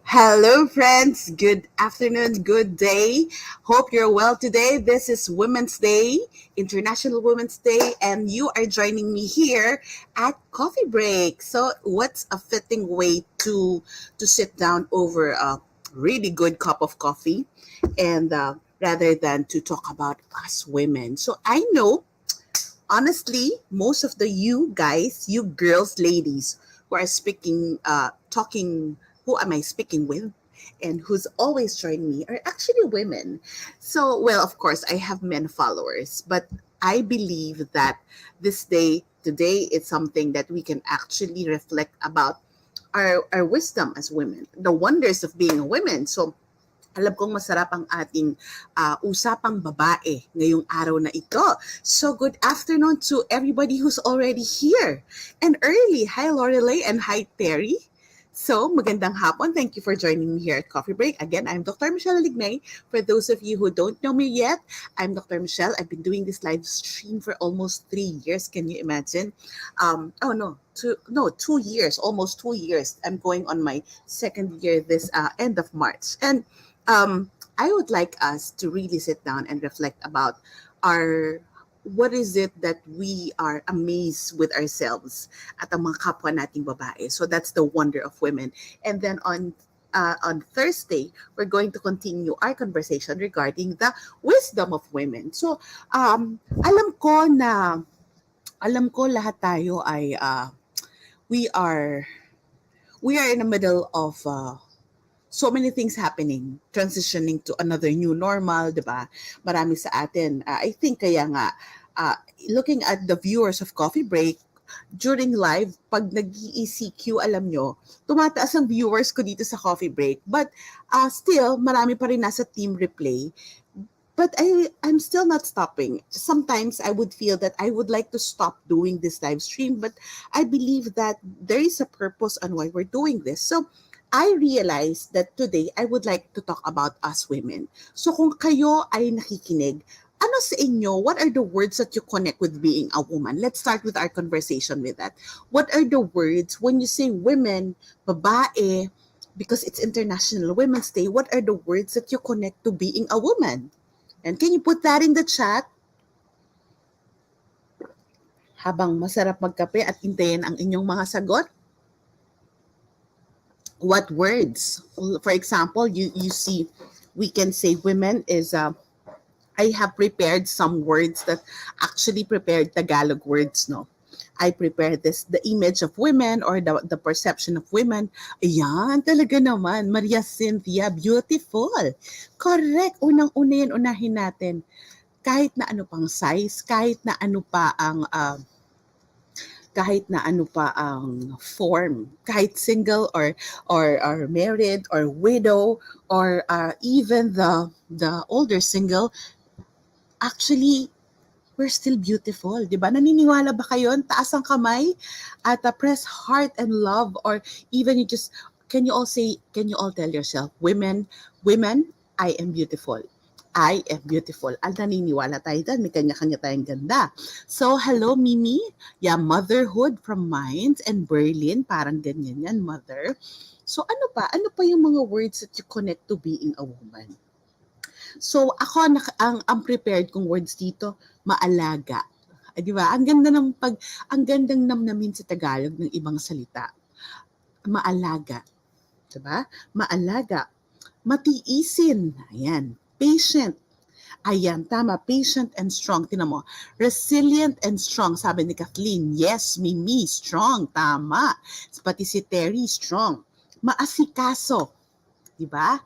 Hello, friends. Good afternoon, good day. Hope you're well today. This is Women's Day, International Women's Day, and you are joining me here at Coffee Break. So, what's a fitting way to sit down over a really good cup of coffee, and rather than to talk about us women? So, I know honestly, most of the you guys, you girls, ladies who are talking, who am I speaking with? And who's always joining me are actually women. So, well, of course, I have men followers, but I believe that today, it's something that we can actually reflect about our wisdom as women, the wonders of being a woman. So, alam kong masarap ang ating usapang babae ngayong araw na ito. So good afternoon to everybody who's already here. And early, hi Lorelei and hi Terry. So, magandang hapon. Thank you for joining me here at Coffee Break. Again, I'm Dr. Michele Lignay. For those of you who don't know me yet, I'm Dr. Michele. I've been doing this live stream for almost 3 years. Can you imagine? Oh no, 2 years, almost 2 years. I'm going on my second year this end of March. And I would like us to really sit down and reflect about our what is it that we are amazed with ourselves at ang mga kapwa nating babae. So that's the wonder of women. And then on Thursday, we're going to continue our conversation regarding the wisdom of women. So alam ko lahat tayo ay we are we are in the middle of so many things happening, transitioning to another new normal, di ba? Marami sa atin. I think kaya nga, uh, looking at the viewers of Coffee Break, during live, pag nag-ECQ, alam nyo, tumataas ang viewers ko dito sa Coffee Break. But still, marami pa rin nasa team replay. But I'm still not stopping. Sometimes I would feel that I would like to stop doing this live stream, but I believe that there is a purpose on why we're doing this. So I realized that today I would like to talk about us women. So kung kayo ay nakikinig, ano sa inyo, what are the words that you connect with being a woman? Let's start with our conversation with that. What are the words when you say women, babae, because it's International Women's Day, what are the words that you connect to being a woman? And can you put that in the chat? Habang masarap magkape at hintayin ang inyong mga sagot. What words? For example, you see, we can say women is, I have prepared some words that actually prepared Tagalog words, no? I prepared the image of women or the perception of women. Ayan, talaga naman. Maria Cynthia, beautiful. Correct. Unang-una yan, unahin natin. Kahit na ano pang size, kahit na ano pa ang form, kahit single or married or widow or even the older single, actually we're still beautiful, 'di ba? Naniniwala ba kayo? Taas ang kamay at press heart and love, or even can you all tell yourself, women, I am beautiful. I am beautiful. Ang naniniwala tayo dyan, may kanya-kanya tayong ganda. So, hello Mimi. Yeah, motherhood from Minds and Berlin. Parang ganyan yan, mother. So, ano pa? Ano pa yung mga words that you connect to being a woman? So ako ang prepared kong words dito, maalaga. Di ba? Ang gandang namnamin sa Tagalog ng ibang salita. Maalaga. Di ba? Maalaga. Matiisin. Ayan. Patient. Ayan, tama. Patient and strong. Tinan mo. Resilient and strong. Sabi ni Kathleen. Yes, Mimi, strong. Tama. Pati si Terry, strong. Maasikaso. Diba?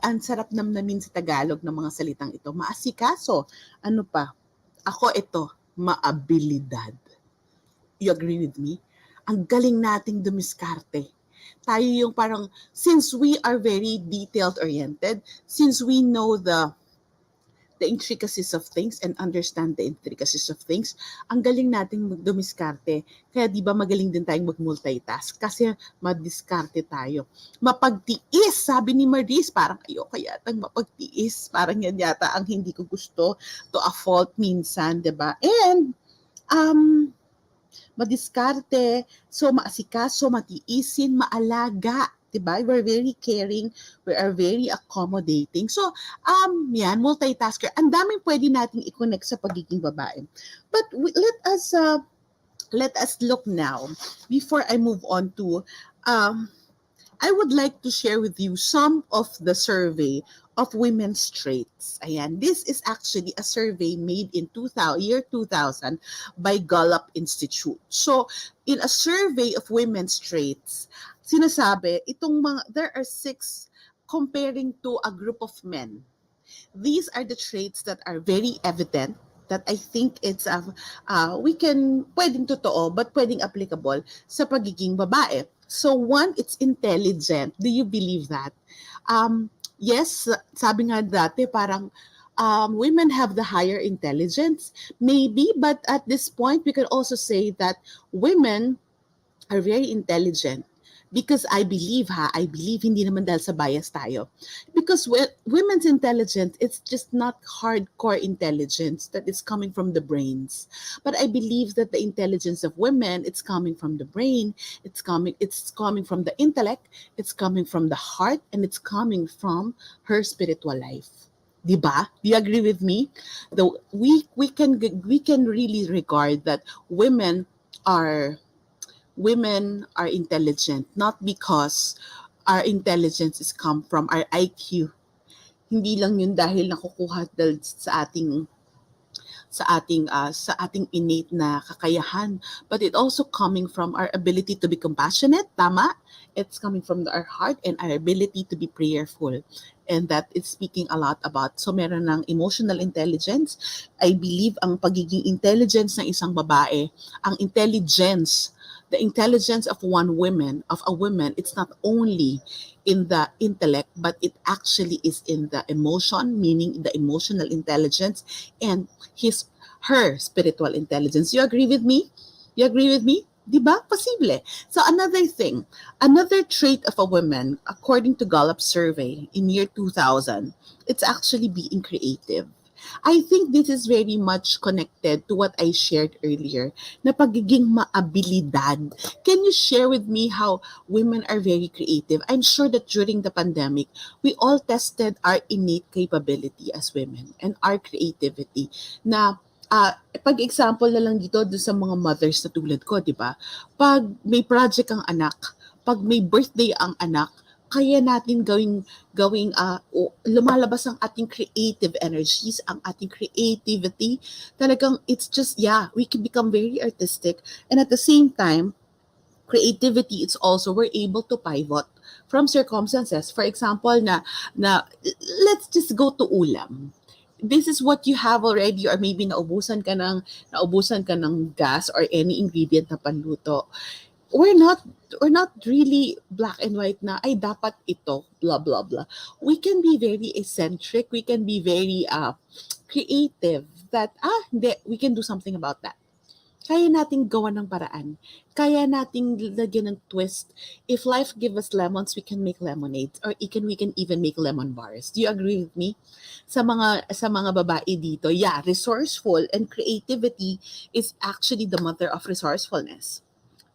Ang sarap namnamin sa Tagalog ng mga salitang ito. Maasikaso. Ano pa? Ako ito, maabilidad. You agree with me? Ang galing nating dumiskarte. Tayo yung parang, since we are very detailed-oriented, since we know the intricacies of things and understand the intricacies of things, ang galing nating dumiskarte. Kaya di ba magaling din tayong mag-multitask kasi madiskarte tayo. Mapagtiis, sabi ni Maris, parang ayoko yatang mapagtiis. Parang yan yata ang hindi ko gusto, to a fault minsan, di ba? And, madiskarte, so maasikaso, matiisin, maalaga. Diba? We're very caring, we are very accommodating. So, yan, multitasker. Ang daming pwede nating i-connect sa pagiging babae. But let us look now before I move on to um, I would like to share with you some of the survey of women's traits. Ayan, this is actually a survey made in year 2000 by Gallup Institute. So, in a survey of women's traits, sinasabi, there are six comparing to a group of men. These are the traits that are very evident that I think we can, pwedeng totoo, but pwedeng applicable sa pagiging babae. So one, it's intelligent. Do you believe that? Yes, sabi nga dati parang women have the higher intelligence, maybe, but at this point, we can also say that women are very intelligent because I believe hindi naman dahil sa bias tayo. Because women's intelligence, it's just not hardcore intelligence that is coming from the brains. But I believe that the intelligence of women, it's coming from the brain, it's coming from the intellect, it's coming from the heart, and it's coming from her spiritual life. Diba? Do you agree with me? We can really regard that are women are intelligent not because our intelligence is come from our IQ. Hindi lang yun dahil nakukuha dahil sa ating innate na kakayahan, but it also coming from our ability to be compassionate, tama? It's coming from our heart and our ability to be prayerful. And that is speaking a lot about, so meron ng emotional intelligence. I believe ang pagiging intelligence ng isang babae, ang intelligence, the intelligence of a woman, it's not only in the intellect, but it actually is in the emotion, meaning the emotional intelligence, and her spiritual intelligence. You agree with me? You agree with me? Diba? Posible. So another trait of a woman, according to Gallup survey in year 2000, it's actually being creative. I think this is very much connected to what I shared earlier, na pagiging maabilidad. Can you share with me how women are very creative? I'm sure that during the pandemic, we all tested our innate capability as women and our creativity. Na pag-example na lang dito do sa mga mothers na tulad ko, di ba? Pag may project ang anak, pag may birthday ang anak, kaya natin lumalabas ang ating creative energies, ang ating creativity. Talagang it's just, yeah, we can become very artistic. And at the same time, creativity, it's also we're able to pivot from circumstances. For example, let's just go to ulam. This is what you have already, or maybe naubusan ka ng gas or any ingredient na panluto. We're not really black and white na ay dapat ito blah blah blah. We can be very eccentric, we can be very creative, that hindi, we can do something about that. Kaya nating gawa ng paraan. Kaya nating lagyan ng twist. If life give us lemons, we can make lemonade, or we can even make lemon bars. Do you agree with me? Sa mga babae dito, yeah, resourceful and creativity is actually the mother of resourcefulness.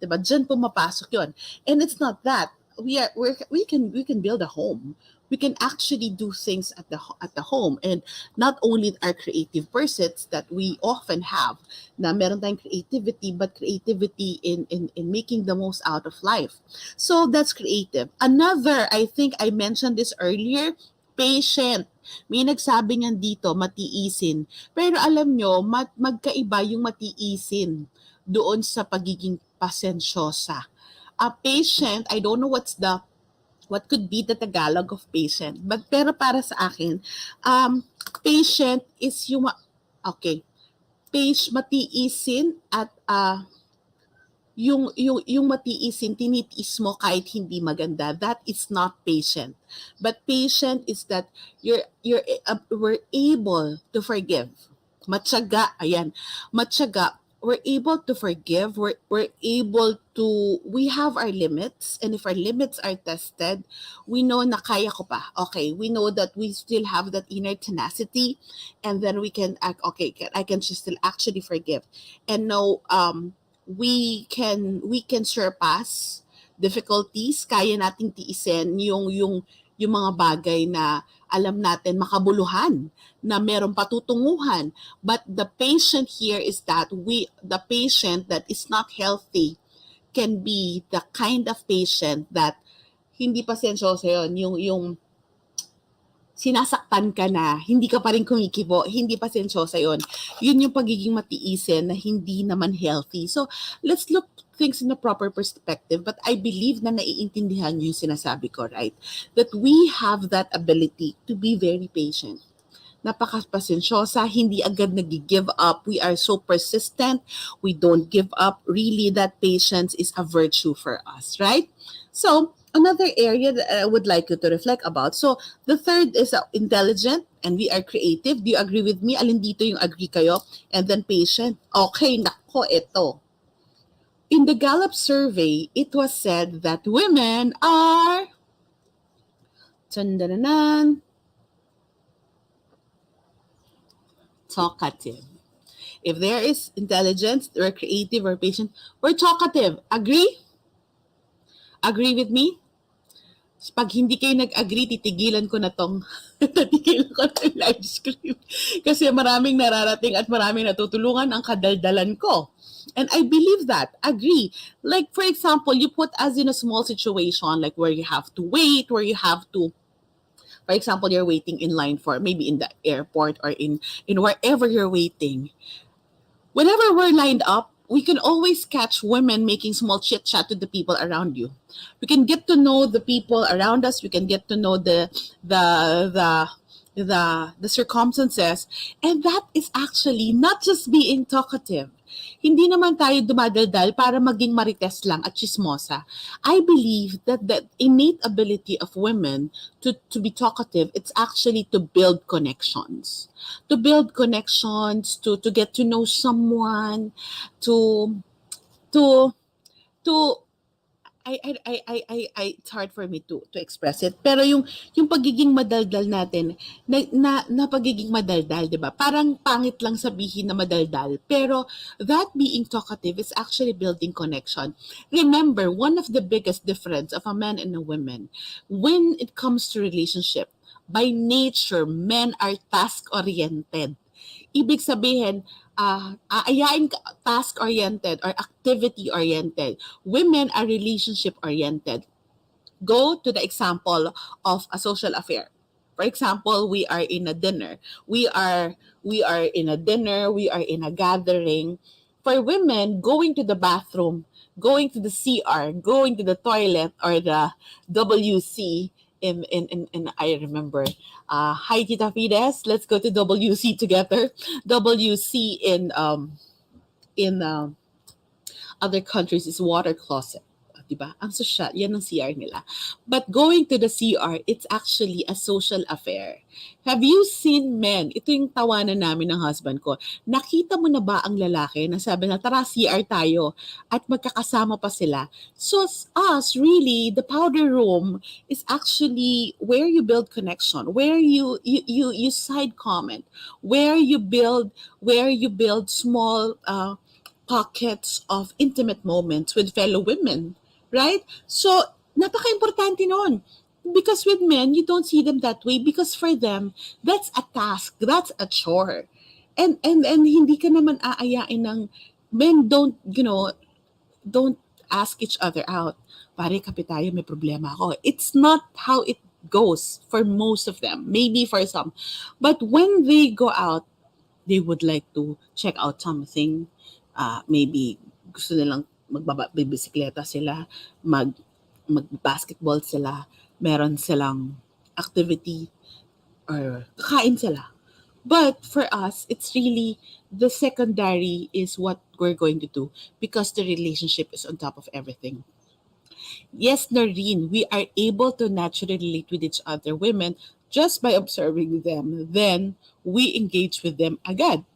Diba? Diyan pumapasok yon. And it's not that. We can build a home. We can actually do things at the home, and not only our creative pursuits that we often have, na meron tayong creativity, but creativity in making the most out of life. So that's creative. Another, I think I mentioned this earlier, patient. May nagsabi niyan dito, matiisin. Pero alam nyo, magkaiba yung matiisin doon sa pagiging pasensyosa. A patient, I don't know what could be the Tagalog of patient, but pero para sa akin, patient is okay, matiisin at yung matiisin, tinitiis mo kahit hindi maganda, that is not patient. But patient is that we're able to forgive. Matyaga, ayan. Matyaga, we're able to forgive, we have our limits, and if our limits are tested, we know na kaya ko pa. Okay, we know that we still have that inner tenacity, and then we can act, okay, I can just still actually forgive. And no, we can surpass difficulties, kaya nating tiisin yung mga bagay na alam natin makabuluhan, na merong patutunguhan. But the patient here is that the patient that is not healthy can be the kind of patient that hindi pasensyoso yun, yung sinasaktan ka na, hindi ka pa rin kumikibo, hindi pasensyosa yun. Yun yung pagiging matiisin na hindi naman healthy. So, let's look things in a proper perspective. But I believe na naiintindihan nyo yung sinasabi ko, right? That we have that ability to be very patient. Napakapasensyosa, hindi agad nag-give up. We are so persistent. We don't give up. Really, that patience is a virtue for us, right? So, another area that I would like you to reflect about. So, the third is intelligent and we are creative. Do you agree with me? Alin dito yung agree kayo? And then patient. Okay, nako, ito. In the Gallup survey, it was said that women are talkative. If there is intelligence, or creative, or patient, we're talkative. Agree? Agree with me? Pag hindi kayo nag-agree, titigilan ko na tong titigilan ko na yung live stream. Kasi maraming nararating at maraming natutulungan ang kadaldalan ko. And I believe that. Agree. Like, for example, you put us in a small situation, like where you have to wait, where you have to, for example, you're waiting in line for, maybe in the airport or in wherever you're waiting. Whenever we're lined up, we can always catch women making small chit chat to the people around you. We can get to know the people around us. We can get to know the the the circumstances, and that is actually not just being talkative. Hindi naman tayo dumadaldal para maging marites lang at chismosa. I believe that the innate ability of women to be talkative, it's actually to build connections. To build connections, to get to know someone, to to to it's hard for me to express it. Pero yung pagiging madaldal natin, na pagiging madaldal, 'di ba? Parang pangit lang sabihin na madaldal, pero that being talkative is actually building connection. Remember, one of the biggest difference of a man and a woman when it comes to relationship, by nature, men are task-oriented. Ibig sabihin, aayain ka, task-oriented or activity-oriented. Women are relationship-oriented. Go to the example of a social affair. For example, we are in a dinner. We are in a dinner, we are in a gathering. For women, going to the bathroom, going to the CR, going to the toilet or the WC in I remember. Hi Tita Fides, let's go to WC together. WC in other countries is water closet. Diba? Ang social, yan ang CR nila. But going to the CR, it's actually a social affair. Have you seen men? Ito yung tawanan namin ng husband ko. Nakita mo na ba ang lalaki na sabi na, tara CR tayo at magkakasama pa sila? So us, really, the powder room is actually where you build connection, where you side comment, where you build small pockets of intimate moments with fellow women, right? So, napaka-importante nun. Because with men, you don't see them that way because for them, that's a task, that's a chore. And hindi ka naman aayain ng men don't ask each other out. Pare, kape tayo, may problema ako. It's not how it goes for most of them, maybe for some. But when they go out, they would like to check out something. Maybe gusto nilang magbibisikleta sila, mag-basketball sila, meron silang activity, or kakain sila. But for us, it's really the secondary is what we're going to do because the relationship is on top of everything. Yes, Noreen, we are able to naturally relate with each other, women, just by observing them. Then we engage with them agad.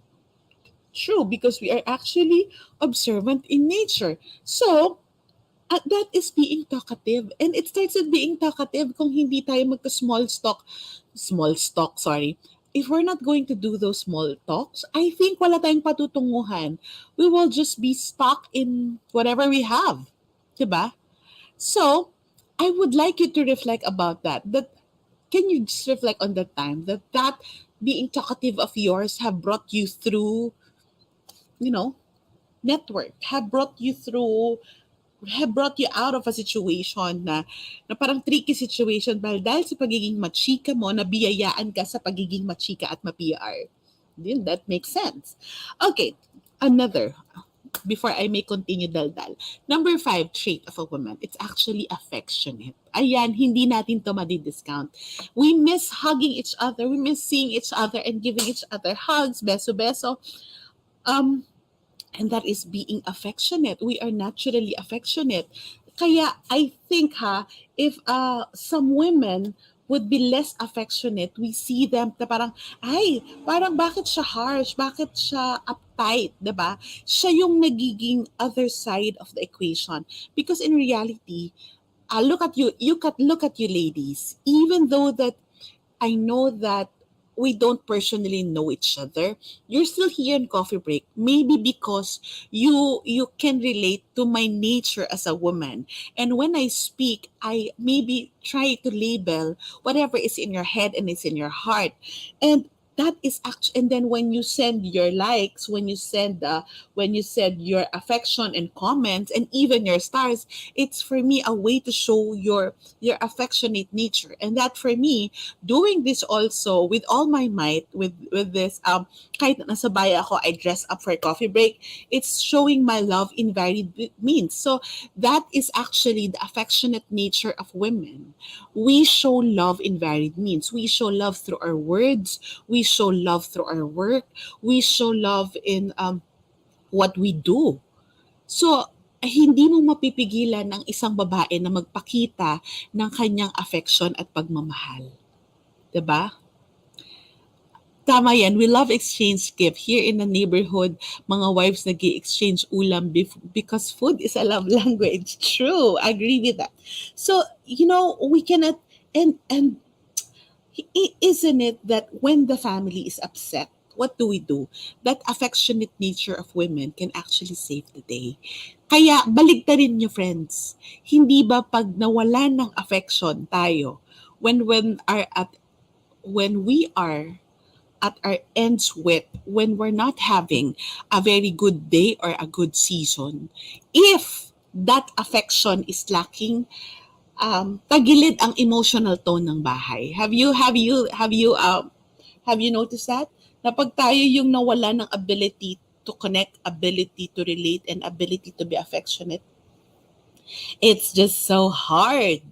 True, because we are actually observant in nature. So, that is being talkative. And it starts with being talkative kung hindi tayo small stock, sorry. If we're not going to do those small talks, I think wala tayong patutunguhan. We will just be stuck in whatever we have. Diba? So I would like you to reflect about that. That can you just reflect on the time that being talkative of yours have brought you through, you know, network, have brought you out of a situation na parang tricky situation dahil sa pagiging machika mo, nabiyayaan ka sa pagiging machika at ma-PR. Then that makes sense. Okay, another, before I may continue daldal. Number 5 trait of a woman, it's actually affectionate. Ayan, hindi natin to madi-discount. We miss hugging each other, we miss seeing each other and giving each other hugs, beso-beso. Um, and that is being affectionate. We are naturally affectionate. Kaya I think if some women would be less affectionate, we see them na parang, ay, parang bakit siya harsh? Bakit siya uptight? Diba? Siya yung nagiging other side of the equation. Because in reality, look at look at you ladies. Even though that I know that we don't personally know each other. You're still here in coffee break, maybe because you can relate to my nature as a woman. And when I speak, I maybe try to label whatever is in your head and is in your heart. And that is actually, and then when you send your likes, when you send your affection and comments and even your stars, it's for me a way to show your affectionate nature. And that for me, doing this also with all my might, with this kahit nasa bahay ako, I dress up for coffee break, it's showing my love in varied means. So that is actually the affectionate nature of women. We show love in varied means. We show love through our words, we show love through our work, we show love in what we do. So hindi mo mapipigilan ng isang babae na magpakita ng kanyang affection at pagmamahal. 'Di ba? Tama yan, we love exchange gift. Here in the neighborhood, mga wives nag-exchange ulam because food is a love language. True, I agree with that. So, we cannot, and isn't it that when the family is upset, what do we do? That affectionate nature of women can actually save the day. Kaya baligtarin niyo, friends. Hindi ba pag nawalan ng affection tayo, when we are at our ends with, when we're not having a very good day or a good season, if that affection is lacking, tagilid ang emotional tone ng bahay. Have you noticed that? Na pag tayo yung nawala ng ability to connect, ability to relate, and ability to be affectionate, it's just so hard.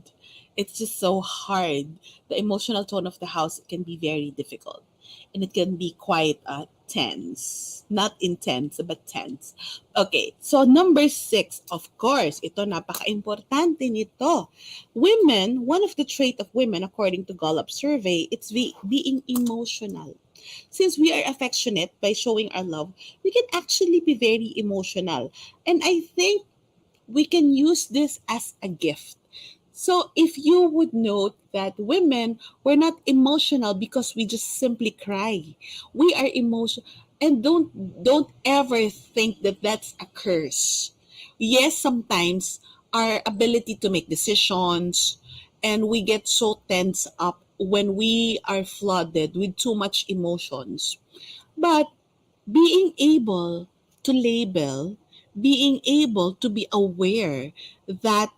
It's just so hard. The emotional tone of the house can be very difficult. And it can be quite tense. Not intense, but tense. Okay, so number 6, of course, ito napaka-importante nito. Women, one of the trait of women, according to Gallup survey, it's being emotional. Since we are affectionate by showing our love, we can actually be very emotional. And I think we can use this as a gift. So if you would note that women were not emotional because we just simply cry. We are emotional, and don't ever think that that's a curse. Yes, sometimes our ability to make decisions, and we get so tense up when we are flooded with too much emotions. But being able to label, being able to be aware that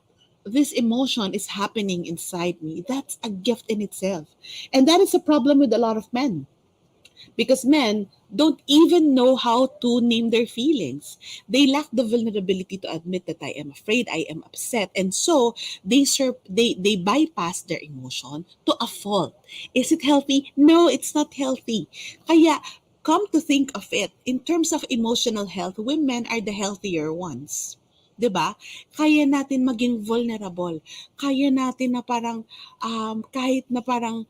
this emotion is happening inside me, that's a gift in itself. And that is a problem with a lot of men, because men don't even know how to name their feelings. They lack the vulnerability to admit that I am afraid, I am upset, and so they bypass their emotion to a fault. Is it healthy? No, it's not healthy. Kaya come to think of it, in terms of emotional health, women are the healthier ones. 'Di ba? Kaya natin maging vulnerable. Kaya natin na parang kahit na parang,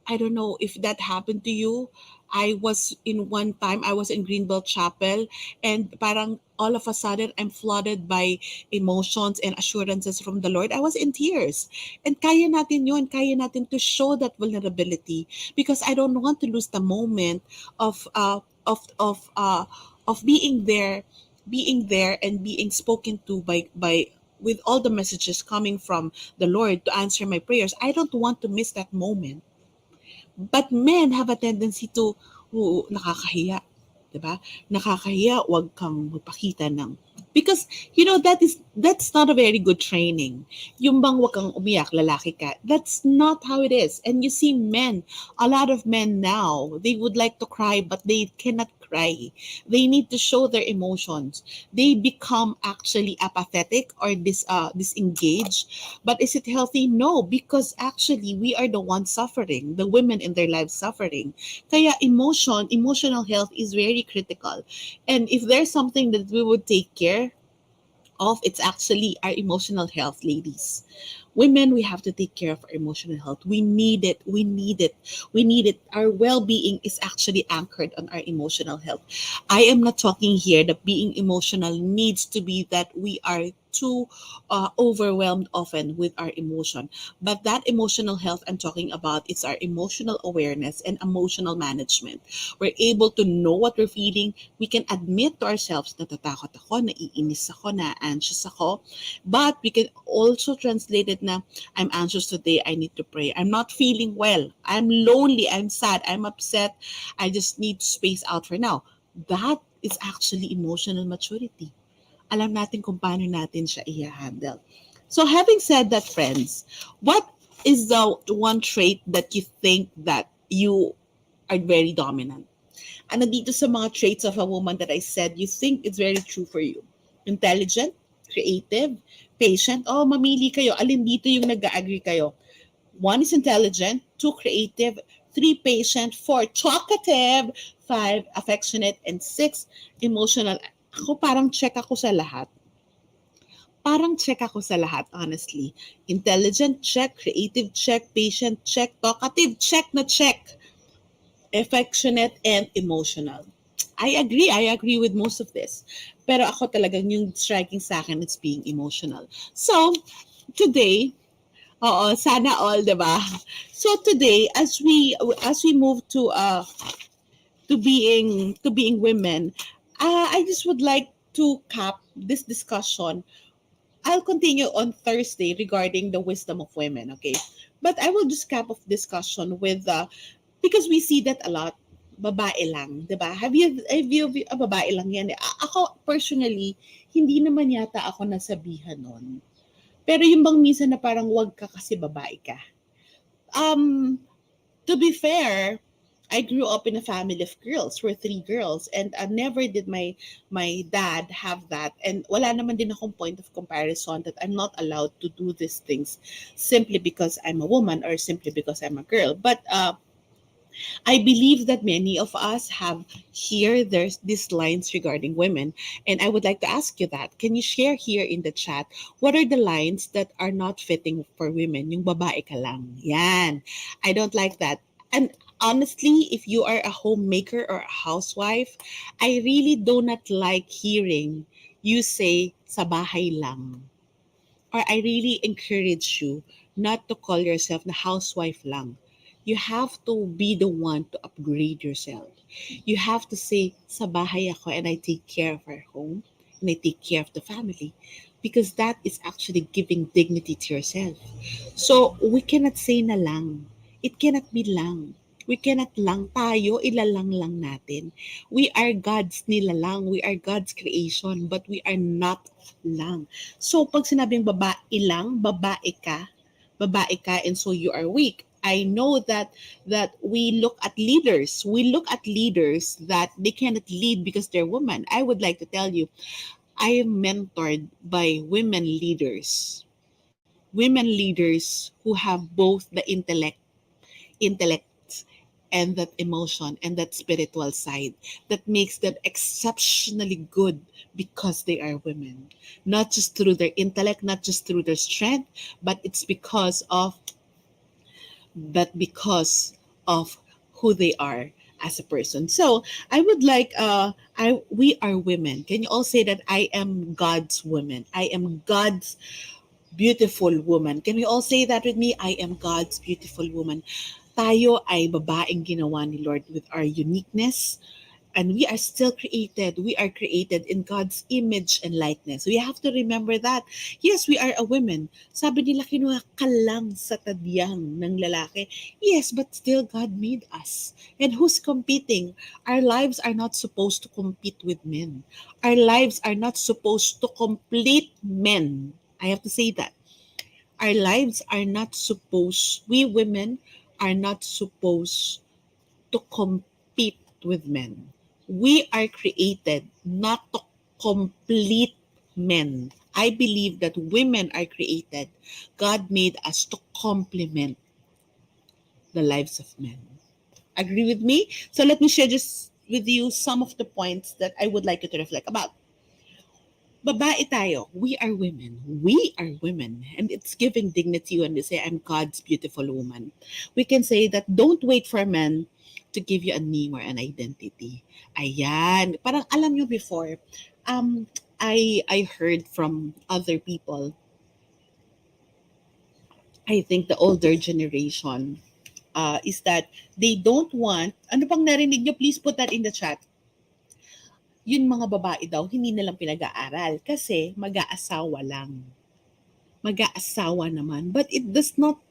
I don't know if that happened to you. I was in Greenbelt Chapel, and parang all of a sudden I'm flooded by emotions and assurances from the Lord. I was in tears. And kaya natin yun, kaya natin to show that vulnerability, because I don't want to lose the moment of of being there and being spoken to by with all the messages coming from the Lord to answer my prayers, I don't want to miss that moment. But men have a tendency to, nakakahiya. 'Di ba? Nakakahiya, wag kang magpakita ng, because that's not a very good training. Yung bang wag kang umiyak, lalaki ka. That's not how it is. And you see men, a lot of men now, they would like to cry but they cannot cry. They need to show their emotions. They become actually apathetic or disengaged. But is it healthy? No, because actually we are the ones suffering, the women in their lives suffering. Kaya emotional health is very critical. And if there's something that we would take care of, it's actually our emotional health, ladies. Women, we have to take care of our emotional health. We need it. We need it. We need it. Our well being is actually anchored on our emotional health. I am not talking here that being emotional needs to be that we are too overwhelmed often with our emotion. But that emotional health I'm talking about, it's our emotional awareness and emotional management. We're able to know what we're feeling. We can admit to ourselves, natatakot ako, naiinis ako, na-anxious ako. But we can also translate it na, I'm anxious today, I need to pray. I'm not feeling well. I'm lonely, I'm sad, I'm upset. I just need to space out for now. That is actually emotional maturity. Alam natin kung paano natin siya i-handle. So having said that, friends, what is the one trait that you think that you are very dominant? Ano dito sa mga traits of a woman that I said you think it's very true for you? Intelligent, creative, patient. Oh, mamili kayo. Alin dito yung nag-agree kayo? One is intelligent, two creative, three patient, four talkative, five affectionate, and six emotional. Ako parang check ako sa lahat. Parang check ako sa lahat, honestly. Intelligent, check. Creative, check. Patient, check. Talkative, check na check. Affectionate, and emotional. I agree with most of this. Pero ako talagang yung striking sa akin, it's being emotional. So, today, oo, sana all, 'di ba? So today, as we move to being women, I just would like to cap this discussion. I'll continue on Thursday regarding the wisdom of women, okay? But I will just cap off discussion with because we see that a lot, babae lang, 'di ba? Babae lang 'yan. Ako personally, hindi naman yata ako nasabihan nun. Pero yung bang minsan na parang wag ka kasi babae ka. Um, to be fair, I grew up in a family of girls. We're three girls, and never did my dad have that. And wala naman din akong point of comparison that I'm not allowed to do these things simply because I'm a woman or simply because I'm a girl. But I believe that many of us have here there's these lines regarding women, and I would like to ask you that. Can you share here in the chat what are the lines that are not fitting for women? Yung babae ka lang. Yan. I don't like that. And honestly, if you are a homemaker or a housewife, I really do not like hearing you say sa bahay lang, or I really encourage you not to call yourself the housewife lang. You have to be the one to upgrade yourself. You have to say, sa bahay ako and I take care of our home and I take care of the family, because that is actually giving dignity to yourself. So, we cannot say na lang. It cannot be lang. We cannot lang tayo, ilalang lang natin. We are God's nilalang. We are God's creation, but we are not lang. So, pag sinabing babae ka, and so you are weak. I know that we look at leaders. We look at leaders that they cannot lead because they're women. I would like to tell you, I am mentored by women leaders who have both the intellect and that emotion and that spiritual side that makes them exceptionally good because they are women, not just through their intellect, not just through their strength, but it's because of who they are as a person. So I would like I we are women. Can you all say that I am God's woman? I am God's beautiful woman. Can we all say that with me? I am God's beautiful woman. Tayo ay babaeng ginawa ni Lord with our uniqueness, And we are still created. We are created in God's image and likeness. We have to remember that. Yes, we are a woman. Sabi nila, kinuha ka lang sa tadyang ng lalaki. Yes, but still God made us. And who's competing? Our lives are not supposed to compete with men. Our lives are not supposed to complete men. I have to say that. Our lives are not supposed, we women are not supposed to compete with men. We are created not to complete men. I believe that women are created. God made us to complement the lives of men. Agree with me? So let me share just with you some of the points that I would like you to reflect about. Babae tayo. We are women. We are women. And it's giving dignity when we say, I'm God's beautiful woman. We can say that don't wait for men to give you a name or an identity. Ayan. Parang alam nyo before, um, I heard from other people, I think the older generation, is that they don't want, ano pang narinig nyo, please put that in the chat. Yun mga babae daw, hindi nilang pinag-aaral kasi mag-aasawa lang. Mag-aasawa naman. But it does not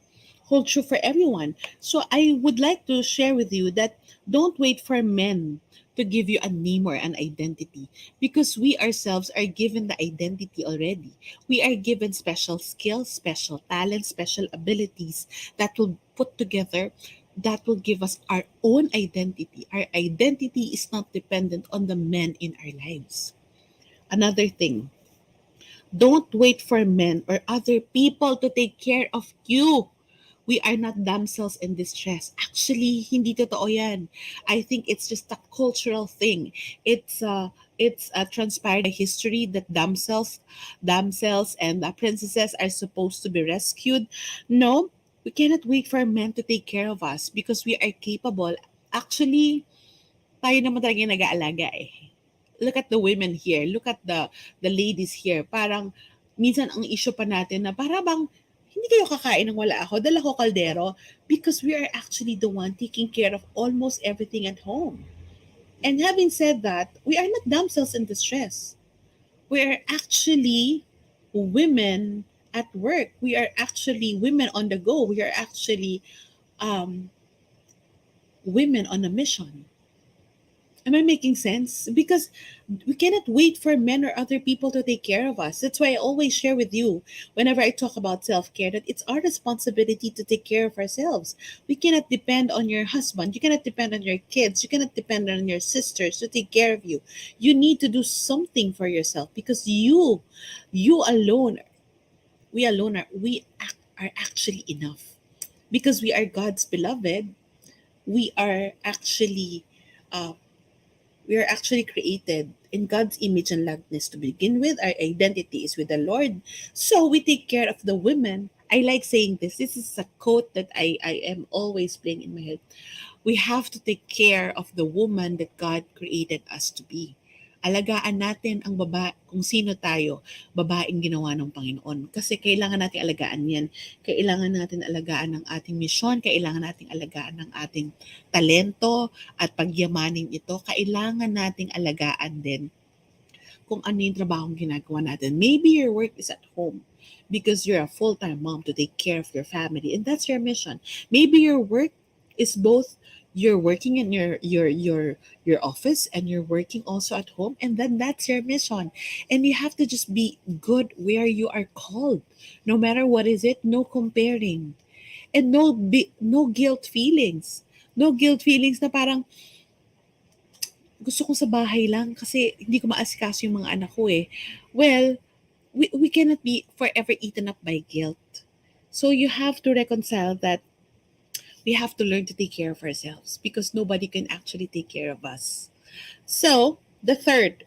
hold true for everyone. So I would like to share with you that don't wait for men to give you a name or an identity because we ourselves are given the identity already. We are given special skills, special talents, special abilities that will put together that will give us our own identity. Our identity is not dependent on the men in our lives. Another thing, don't wait for men or other people to take care of you. We are not damsels in distress. Actually, hindi totoo yan. I think it's just a cultural thing. It's transpired by history that damsels and princesses are supposed to be rescued. No, we cannot wait for men to take care of us because we are capable. Actually, tayo naman talaga yung nag-aalaga eh. Look at the women here. Look at the ladies here. Parang minsan ang issue pa natin na para bang hindi kayo kakain ng wala ako, dala ko kaldero because we are actually the one taking care of almost everything at home. And having said that, we are not damsels in distress. We are actually women at work. We are actually women on the go. We are actually um, women on a mission. Am I making sense? Because we cannot wait for men or other people to take care of us. That's why I always share with you whenever I talk about self care that it's our responsibility to take care of ourselves. We cannot depend on your husband. You cannot depend on your kids. You cannot depend on your sisters to take care of you. You need to do something for yourself because you alone, we alone are actually enough because we are God's beloved. We are actually uh, we are actually created in God's image and likeness to begin with. Our identity is with the Lord. So we take care of the women. I like saying this. This is a quote that I am always playing in my head. We have to take care of the woman that God created us to be. Alagaan natin ang kung sino tayo, babaeng ginawa ng Panginoon. Kasi kailangan natin alagaan yan. Kailangan natin alagaan ng ating misyon, kailangan natin alagaan ng ating talento at pagyamanin ito. Kailangan nating alagaan din kung ano yung trabahong ginagawa natin. Maybe your work is at home because you're a full-time mom to take care of your family and that's your mission. Maybe your work is both you're working in your office and you're working also at home and then that's your mission. And you have to just be good where you are called. No matter what is it, no comparing. And no guilt feelings. No guilt feelings na parang gusto ko sa bahay lang kasi hindi ko maasikaso yung mga anak ko eh. Well, we cannot be forever eaten up by guilt. So you have to reconcile that we have to learn to take care of ourselves because nobody can actually take care of us. So, the third,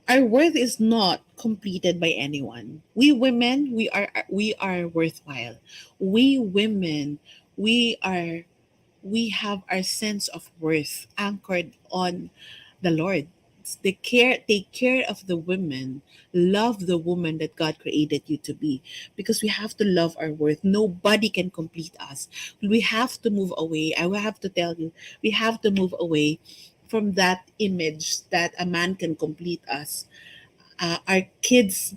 our worth is not completed by anyone. We women, we are worthwhile. We women, we have our sense of worth anchored on the Lord. Take care of the women, love the woman that God created you to be, because we have to love our worth. Nobody can complete us. We have to move away. I will have to tell you, we have to move away from that image that a man can complete us. Our kids,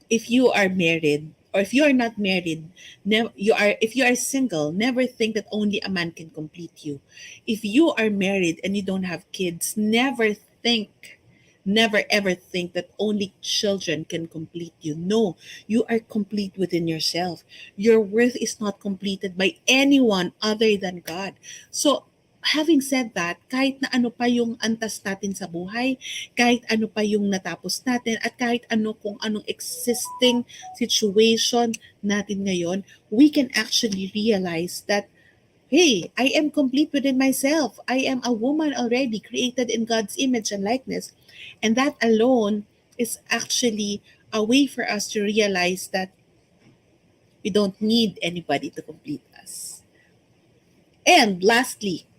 if you are married or if you are not married, you are if you are single, never think that only a man can complete you. If you are married and you don't have kids, never ever think that only children can complete you. No, you are complete within yourself. Your worth is not completed by anyone other than God. So having said that, kahit na ano pa yung antas natin sa buhay, kahit ano pa yung natapos natin, at kahit ano kung anong existing situation natin ngayon, we can actually realize that, hey, I am complete within myself. I am a woman already created in God's image and likeness. And that alone is actually a way for us to realize that we don't need anybody to complete us. And lastly,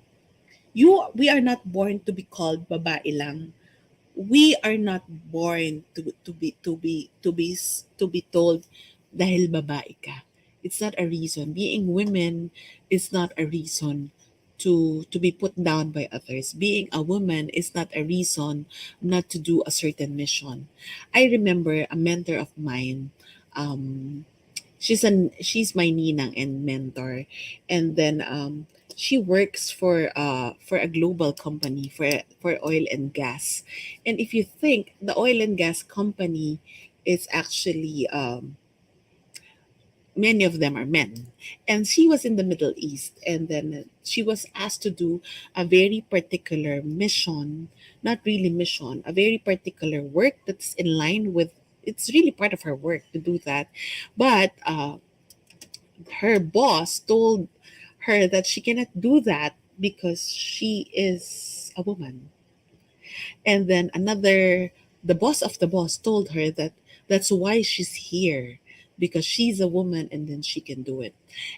we are not born to be called babae lang. We are not born to be told dahil babae ka. It's not a reason. Being women is not a reason to be put down by others. Being a woman is not a reason not to do a certain mission. I remember a mentor of mine. Um, she's my ninang and mentor, and then she works for a global company for oil and gas. And if you think the oil and gas company is actually many of them are men, and she was in the Middle East, and then she was asked to do a very particular mission, not really mission, a very particular work that's in line with, it's really part of her work to do that. But her boss told her that she cannot do that because she is a woman. And then the boss of the boss told her that that's why she's here, because she's a woman and then she can do it.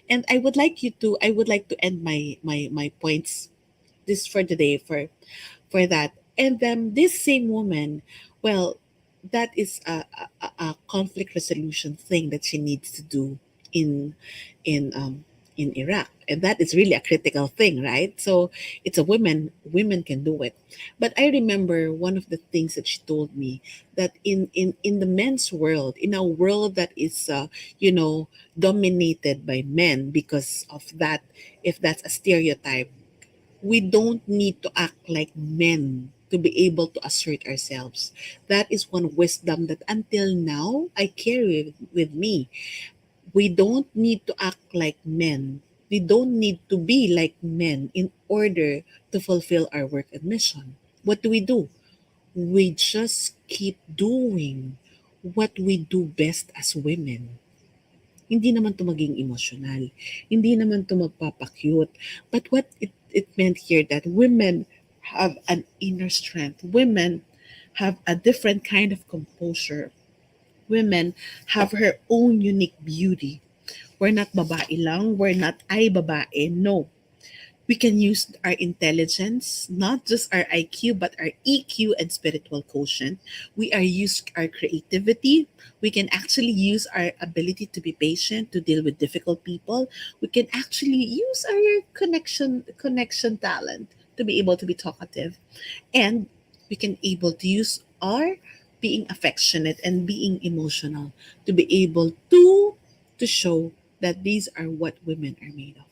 And I would like to end my points this for today for that. And then this same woman, well, that is a conflict resolution thing that she needs to do in in um in Iraq, and that is really a critical thing, right? So it's a women can do it. But I remember one of the things that she told me, that in the men's world, in a world that is you know dominated by men, because of that, if that's a stereotype, we don't need to act like men to be able to assert ourselves. That is one wisdom that until now I carry with me. We don't need to act like men. We don't need to be like men in order to fulfill our work and mission. What do? We just keep doing what we do best as women. Hindi naman to maging emotional. Hindi naman to magpapakyut. But what it meant here, that women have an inner strength. Women have a different kind of composure. Women have her own unique beauty. We're not babae lang. We're not ay babae. No. We can use our intelligence, not just our IQ, but our EQ and spiritual quotient. We are use our creativity. We can actually use our ability to be patient, to deal with difficult people. We can actually use our connection talent to be able to be talkative. And we can able to use our being affectionate and being emotional to be able to show that these are what women are made of.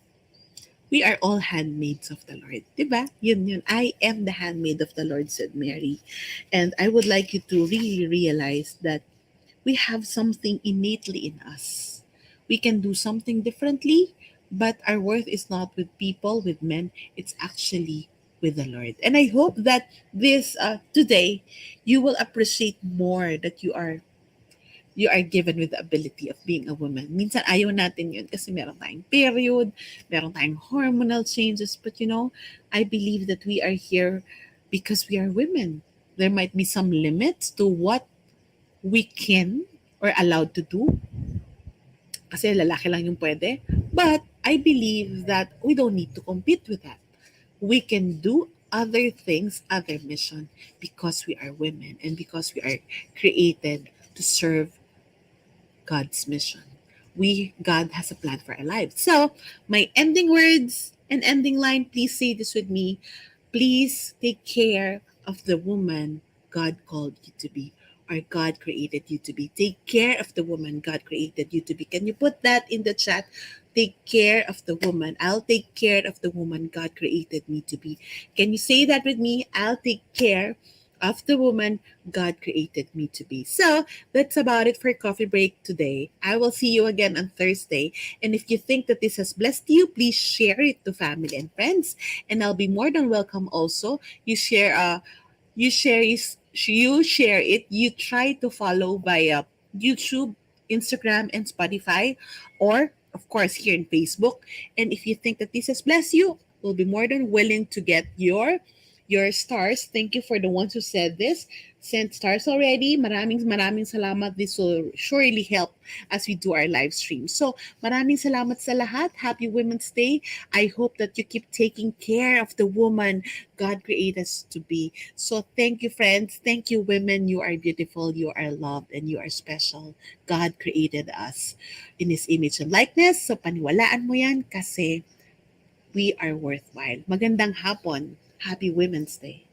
We are all handmaids of the Lord. Diba? Yun. I am the handmaid of the Lord, said Mary. And I would like you to really realize that we have something innately in us. We can do something differently, but our worth is not with people, with men. It's actually with the Lord. And I hope that this today, you will appreciate more that you are given with the ability of being a woman. Minsan ayaw natin yun kasi meron tayong period, meron tayong hormonal changes. But I believe that we are here because we are women. There might be some limits to what we can or allowed to do kasi lalaki lang yung pwede. But I believe that we don't need to compete with that. We can do other things, other mission, because we are women and because we are created to serve God's mission. God has a plan for our lives. So, my ending words and ending line, please say this with me. Please take care of the woman God called you to be, or God created you to be. Take care of the woman God created you to be. Can you put that in the chat? Take care of the woman. I'll take care of the woman God created me to be. Can you say that with me? I'll take care of the woman God created me to be. So that's about it for coffee break today. I will see you again on Thursday. And if you think that this has blessed you, please share it to family and friends. And I'll be more than welcome also. You share it. You try to follow via YouTube, Instagram, and Spotify, or of course here in Facebook. And if you think that this has blessed you, we'll be more than willing to get your stars. Thank you for the ones who said this. Sent stars already. Maraming maraming salamat. This will surely help as we do our live stream. So, maraming salamat sa lahat. Happy Women's Day. I hope that you keep taking care of the woman God created us to be. So, thank you, friends. Thank you, women. You are beautiful, you are loved, and you are special. God created us in His image and likeness. So, paniwalaan mo yan kasi we are worthwhile. Magandang hapon. Happy Women's Day.